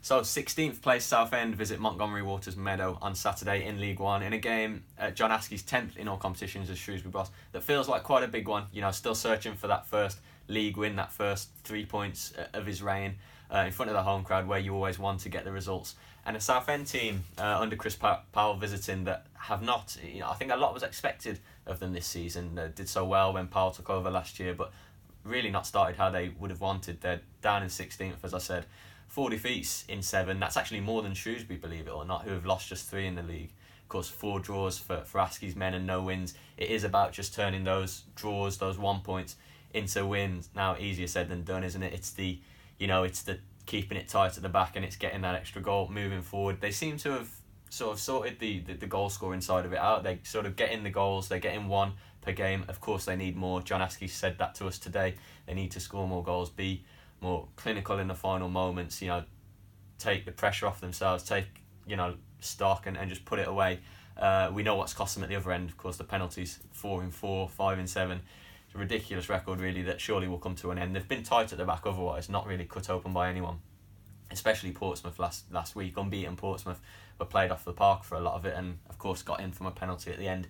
So 16th place Southend visit Montgomery Waters Meadow on Saturday in League One in a game John Askey's 10th in all competitions as Shrewsbury boss. That feels like quite a big one. Still searching for that first league win, that first 3 points of his reign in front of the home crowd where you always want to get the results. And a Southend team under Chris Powell visiting that have not, I think a lot was expected of them this season. Did so well when Powell took over last year, but really not started how they would have wanted. They're down in 16th, as I said. 4 defeats in 7. That's actually more than Shrewsbury, believe it or not, who have lost just 3 in the league. Of course, 4 draws for Askey's men and no wins. It is about just turning those draws, those 1 points, into wins. Now, easier said than done, isn't it? It's the keeping it tight at the back, and it's getting that extra goal moving forward. They seem to have sort of sorted the goal scoring side of it out. They sort of get in the goals. They're getting 1 per game. Of course, they need more. John Askey said that to us today. They need to score more goals, be more clinical in the final moments, take the pressure off themselves, take, stock and just put it away. We know what's cost them at the other end, of course, the penalties, 4 in 4, 5 in 7. It's a ridiculous record, really, that surely will come to an end. They've been tight at the back otherwise, not really cut open by anyone, especially Portsmouth last week. Unbeaten Portsmouth were played off the park for a lot of it and, of course, got in from a penalty at the end.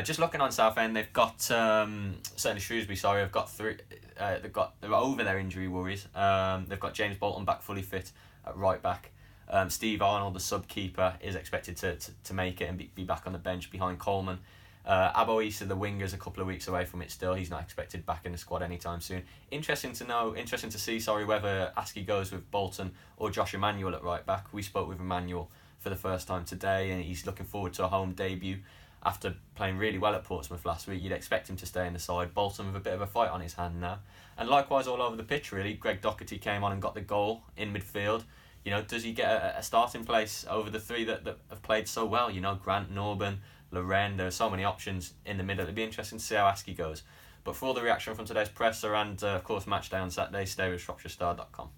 Just looking on Southend, they've got certainly Shrewsbury. Sorry, they've got 3. They're over their injury worries. They've got James Bolton back fully fit at right back. Steve Arnold, the sub keeper, is expected to make it and be back on the bench behind Coleman. Abo Issa, the winger's a couple of weeks away from it still. He's not expected back in the squad anytime soon. Interesting to see whether Askey goes with Bolton or Josh Emmanuel at right back. We spoke with Emmanuel for the first time today, and he's looking forward to a home debut. After playing really well at Portsmouth last week, you'd expect him to stay in the side. Bolton with a bit of a fight on his hand now. And likewise all over the pitch, really. Greg Doherty came on and got the goal in midfield. Does he get a starting place over the 3 that have played so well? Grant, Norburn, Loren. There are so many options in the middle. It'd be interesting to see how Askey goes. But for all the reaction from today's presser and, of course, match day on Saturday, stay with ShropshireStar.com.